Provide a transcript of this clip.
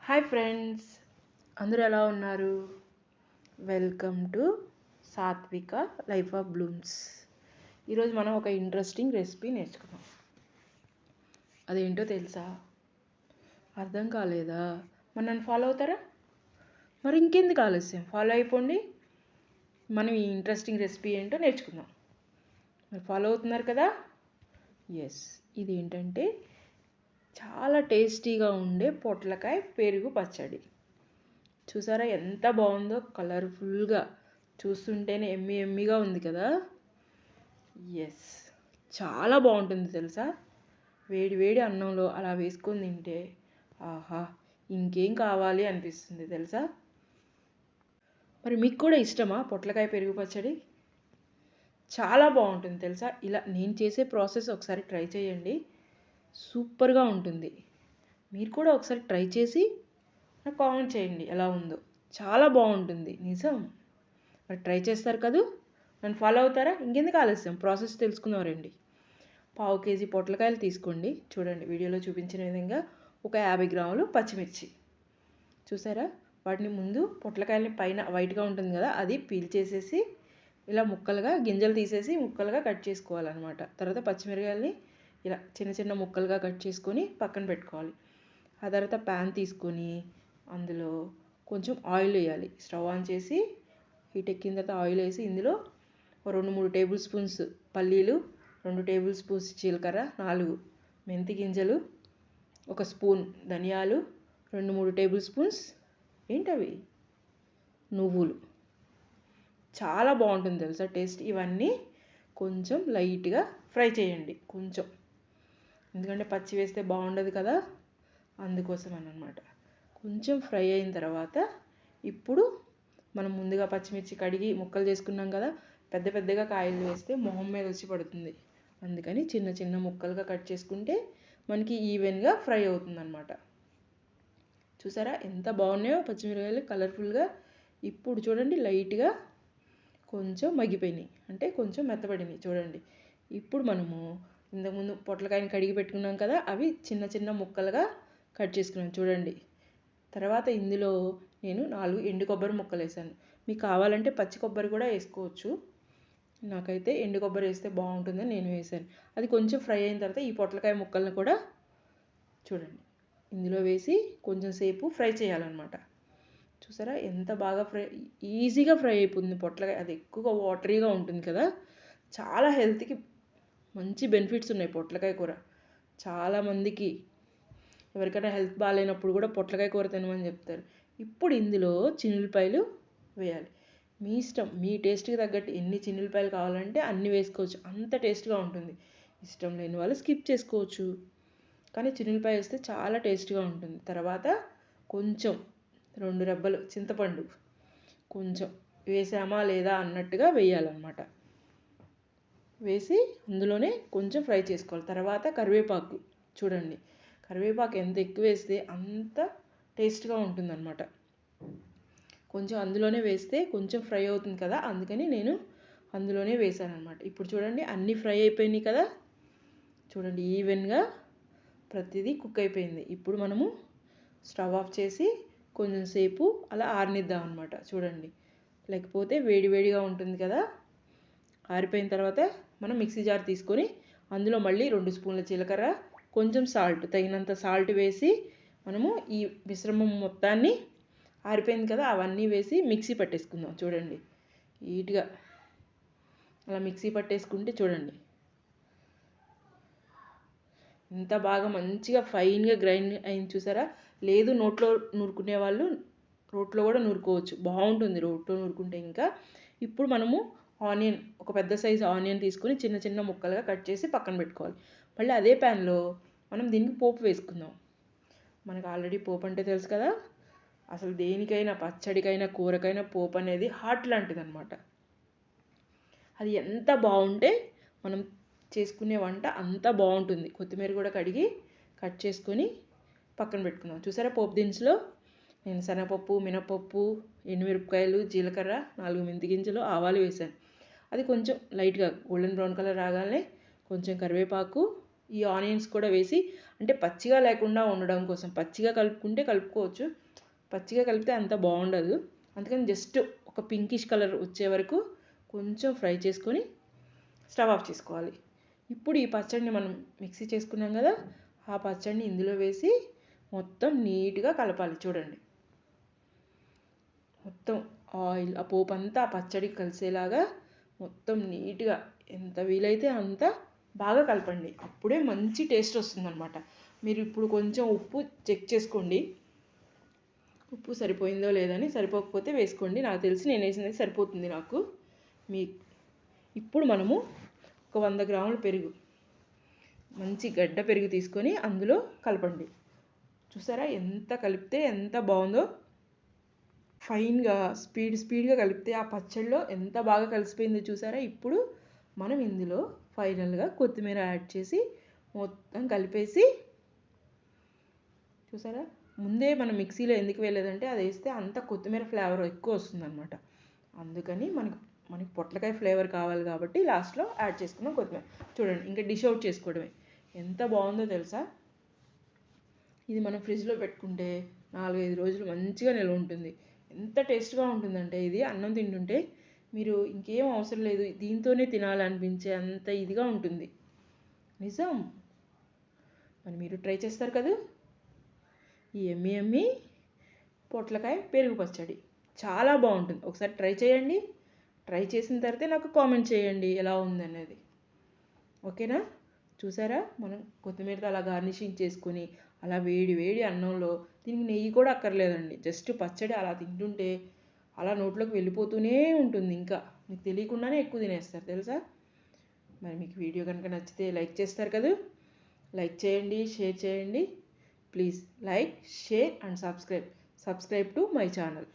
Hi friends, అందరూ ఎలా ఉన్నారు? వెల్కమ్ టు సాత్విక లైఫ్ ఆఫ్ బ్లూమ్స్. ఈరోజు మనం ఒక ఇంట్రెస్టింగ్ రెసిపీ నేర్చుకున్నాం. అదేంటో తెలుసా? అర్థం కాలేదా? మరి నన్ను ఫాలో అవుతారా? మరి ఇంకెందుకు ఆలస్యం, ఫాలో అయిపోండి. మనం ఈ ఇంట్రెస్టింగ్ రెసిపీ ఏంటో నేర్చుకుందాం. మరి ఫాలో అవుతున్నారు కదా? ఎస్, ఇది ఏంటంటే చాలా టేస్టీగా ఉండే పొట్లకాయ పెరుగు పచ్చడి. చూసారా ఎంత బాగుందో, కలర్ఫుల్గా, చూస్తుంటేనే ఎమ్మిగా ఉంది కదా. ఎస్, చాలా బాగుంటుంది తెలుసా. వేడి వేడి అన్నంలో అలా వేసుకొని తింటే ఆహా, ఇంకేం కావాలి అనిపిస్తుంది తెలుసా. మరి మీకు కూడా ఇష్టమా పొట్లకాయ పెరుగు పచ్చడి? చాలా బాగుంటుంది తెలుసా. ఇలా నేను చేసే ప్రాసెస్ ఒకసారి ట్రై చేయండి, సూపర్గా ఉంటుంది. మీరు కూడా ఒకసారి ట్రై చేసి నాకు కామెంట్ చేయండి ఎలా ఉందో. చాలా బాగుంటుంది నిజం. మరి ట్రై చేస్తారు కదూ, నన్ను ఫాలో అవుతారా? ఇంకెందుకు ఆలస్యం, ప్రాసెస్ తెలుసుకుందాం రండి. 1/2 కేజీ పొట్లకాయలు తీసుకోండి. చూడండి వీడియోలో చూపించిన విధంగా. ఒక 50 గ్రాములు పచ్చిమిర్చి. చూసారా, వాటిని ముందు పొట్లకాయలని పైన వైట్గా ఉంటుంది కదా, అది పీల్ చేసేసి ఇలా ముక్కలుగా, గింజలు తీసేసి ముక్కలుగా కట్ చేసుకోవాలన్నమాట. తర్వాత పచ్చిమిరకాయలని ఇలా చిన్న చిన్న ముక్కలుగా కట్ చేసుకొని పక్కన పెట్టుకోవాలి. ఆ తర్వాత ప్యాన్ తీసుకొని అందులో కొంచెం ఆయిల్ వేయాలి. స్టవ్ ఆన్ చేసి హీట్ ఎక్కిన తర్వాత ఆయిల్ వేసి ఇందులో 2-3 టేబుల్ స్పూన్స్ పల్లీలు, 2 టేబుల్ స్పూన్స్ జీలకర్ర, 4 మెంతి గింజలు, 1 స్పూన్ ధనియాలు, 2-3 టేబుల్ స్పూన్స్ ఏంటవి నువ్వులు. చాలా బాగుంటుంది తెలుసా టేస్ట్. ఇవన్నీ కొంచెం లైట్గా ఫ్రై చేయండి కొంచెం, ఎందుకంటే పచ్చి వేస్తే బాగుండదు కదా, అందుకోసం అన్నమాట. కొంచెం ఫ్రై అయిన తర్వాత ఇప్పుడు మనం ముందుగా పచ్చిమిర్చి కడిగి ముక్కలు చేసుకున్నాం కదా, పెద్ద పెద్దగా కాయలు వేస్తే మొహం మీద వచ్చి పడుతుంది. అందుకని చిన్న చిన్న ముక్కలుగా కట్ చేసుకుంటే మనకి ఈవెన్గా ఫ్రై అవుతుంది అన్నమాట. చూసారా ఎంత బాగున్నాయో పచ్చిమిరకాయలు కలర్ఫుల్గా. ఇప్పుడు చూడండి లైట్గా కొంచెం మగ్గిపోయినాయి, అంటే కొంచెం మెత్తబడినాయి చూడండి. ఇప్పుడు మనము ఇంతకుముందు పొట్లకాయని కడిగి పెట్టుకున్నాం కదా, అవి చిన్న చిన్న ముక్కలుగా కట్ చేసుకున్నాను చూడండి. తర్వాత ఇందులో నేను 4 ఎండు కొబ్బరి ముక్కలు వేసాను. మీకు కావాలంటే పచ్చి కొబ్బరి కూడా వేసుకోవచ్చు. నాకైతే ఎండు కొబ్బరి వేస్తే బాగుంటుందని నేను వేసాను. అది కొంచెం ఫ్రై అయిన తర్వాత ఈ పొట్లకాయ ముక్కలను కూడా చూడండి ఇందులో వేసి కొంచెం సేపు ఫ్రై చేయాలన్నమాట. చూసారా ఎంత బాగా ఈజీగా ఫ్రై అయిపోతుంది పొట్లకాయ. అది ఎక్కువగా వాటరీగా ఉంటుంది కదా, చాలా హెల్త్కి మంచి బెనిఫిట్స్ ఉన్నాయి పొట్లకాయ కూర. చాలామందికి ఎవరికైనా హెల్త్ బాగాలేనప్పుడు కూడా పొట్లకాయ కూర తినమని చెప్తారు. ఇప్పుడు ఇందులో చిన్నులపాయలు వేయాలి. మీ ఇష్టం, మీ టేస్ట్కి తగ్గట్టు ఎన్ని చిన్నులపాయలు కావాలంటే అన్ని వేసుకోవచ్చు, అంత టేస్ట్గా ఉంటుంది. ఇష్టం లేని వాళ్ళు స్కిప్ చేసుకోవచ్చు, కానీ చిన్నులపాయ వేస్తే చాలా టేస్ట్గా ఉంటుంది. తర్వాత కొంచెం 2 రెబ్బలు చింతపండు కొంచెం వేసామా లేదా అన్నట్టుగా వేయాలన్నమాట. వేసి అందులోనే కొంచెం ఫ్రై చేసుకోవాలి. తర్వాత కరివేపాకు చూడండి, కరివేపాకు ఎంత ఎక్కువ వేస్తే అంత టేస్ట్గా ఉంటుందన్నమాట. కొంచెం అందులోనే వేస్తే కొంచెం ఫ్రై అవుతుంది కదా, అందుకని నేను అందులోనే వేసాను అనమాట. ఇప్పుడు చూడండి అన్నీ ఫ్రై అయిపోయినాయి కదా, చూడండి ఈవెన్గా ప్రతిదీ కుక్ అయిపోయింది. ఇప్పుడు మనము స్టవ్ ఆఫ్ చేసి కొంచెం సేపు అలా ఆరనిద్దాం అనమాట. చూడండి, లేకపోతే వేడివేడిగా ఉంటుంది కదా. ఆరిపోయిన తర్వాత మనం మిక్సీ జార్ తీసుకొని అందులో మళ్ళీ 2 స్పూన్ల జీలకర్ర, కొంచెం సాల్ట్, తగినంత సాల్ట్ వేసి మనము ఈ మిశ్రమం మొత్తాన్ని ఆరిపోయింది కదా అవన్నీ వేసి మిక్సీ పట్టేసుకుందాం. చూడండి నీట్గా అలా మిక్సీ పట్టేసుకుంటే చూడండి ఎంత బాగా మంచిగా ఫైన్గా గ్రైండ్ అయింది చూసారా. లేదు నోట్లో నూరుకునే వాళ్ళు రోట్లో కూడా నూరుకోవచ్చు, బాగుంటుంది రోట్లో నూరుకుంటే ఇంకా. ఇప్పుడు మనము ఆనియన్, ఒక పెద్ద సైజు ఆనియన్ తీసుకొని చిన్న చిన్న ముక్కలుగా కట్ చేసి పక్కన పెట్టుకోవాలి. మళ్ళీ అదే ప్యాన్లో మనం దీనికి పోపు వేసుకుందాం. మనకు ఆల్రెడీ పోపు అంటే తెలుసు కదా, అసలు దేనికైనా పచ్చడికైనా కూరకైనా పోపు అనేది హార్ట్ లాంటిది అనమాట. అది ఎంత బాగుంటే మనం చేసుకునే వంట అంత బాగుంటుంది. కొత్తిమీర కూడా కడిగి కట్ చేసుకొని పక్కన పెట్టుకుందాం. చూసారా పోపు దినుసులో నేను శనగపప్పు, మినపప్పు, ఎండుమిరపకాయలు, జీలకర్ర, 4 మెంతి గింజలు, ఆవాలు వేసాను. అది కొంచెం లైట్గా గోల్డెన్ బ్రౌన్ కలర్ రాగానే కొంచెం కరివేపాకు, ఈ ఆనియన్స్ కూడా వేసి అంటే పచ్చిగా లేకుండా ఉండడం కోసం. పచ్చిగా కలుపుకుంటే కలుపుకోవచ్చు, పచ్చిగా కలిపితే అంత బాగుండదు. అందుకని జస్ట్ ఒక పింకిష్ కలర్ వచ్చే వరకు కొంచెం ఫ్రై చేసుకొని స్టవ్ ఆఫ్ చేసుకోవాలి. ఇప్పుడు ఈ పచ్చడిని మనం మిక్సీ చేసుకున్నాం కదా, ఆ పచ్చడిని ఇందులో వేసి మొత్తం నీట్గా కలపాలి. చూడండి, మొత్తం ఆయిల్ ఆ పోపు అంతా ఆ పచ్చడికి కలిసేలాగా మొత్తం నీట్గా ఎంత వీలైతే అంత బాగా కలపండి. అప్పుడే మంచి టేస్ట్ వస్తుందన్నమాట. మీరు ఇప్పుడు కొంచెం ఉప్పు చెక్ చేసుకోండి, ఉప్పు సరిపోయిందో లేదని. సరిపోకపోతే వేసుకోండి, నాకు తెలిసి నేను వేసినది సరిపోతుంది నాకు. మీ ఇప్పుడు మనము ఒక 100 గ్రాముల పెరుగు, మంచి గడ్డ పెరుగు తీసుకొని అందులో కలపండి. చూసారా ఎంత కలిపితే ఎంత బాగుందో. ఫైన్గా స్పీడ్గా కలిపితే ఆ పచ్చడిలో ఎంత బాగా కలిసిపోయిందో చూసారా. ఇప్పుడు మనం ఇందులో ఫైనల్గా కొత్తిమీర యాడ్ చేసి మొత్తం కలిపేసి, చూసారా ముందే మనం మిక్సీలో ఎందుకు వేయలేదంటే అది వేస్తే అంత కొత్తిమీర ఫ్లేవర్ ఎక్కువ వస్తుందన్నమాట. అందుకని మనకి పొట్లకాయ ఫ్లేవర్ కావాలి కాబట్టి లాస్ట్లో యాడ్ చేసుకున్నాం కొత్తిమీర. చూడండి, ఇంకా డిష్ అవుట్ చేసుకోవడమే. ఎంత బాగుందో తెలుసా. ఇది మనం ఫ్రిడ్జ్లో పెట్టుకుంటే 4-5 రోజులు మంచిగా నిల్వ ఉంటుంది. ఎంత టేస్ట్గా ఉంటుందంటే ఇది అన్నం తింటుంటే మీరు ఇంకేం అవసరం లేదు, దీంతోనే తినాలనిపించే అంత ఇదిగా ఉంటుంది. నిజం. మరి మీరు ట్రై చేస్తారు కదా ఈ ఎమ్మి పొట్లకాయ పెరుగు పచ్చడి. చాలా బాగుంటుంది, ఒకసారి ట్రై చేయండి. ట్రై చేసిన తర్వాత నాకు కామెంట్ చేయండి ఎలా ఉందనేది. ఓకేనా. చూసారా, మనం కొత్తిమీరతో అలా గార్నిషింగ్ చేసుకొని అలా వేడి వేడి అన్నంలో, దీనికి నెయ్యి కూడా అక్కర్లేదండి, జస్ట్ పచ్చడి అలా తింటుంటే అలా నోట్లోకి వెళ్ళిపోతూనే ఉంటుంది. ఇంకా మీకు తెలియకుండానే ఎక్కువ తినేస్తారు తెలుసా. మరి మీకు వీడియో కనుక నచ్చితే లైక్ చేస్తారు కదా, లైక్ చేయండి, షేర్ చేయండి. Please like, share and subscribe to my channel.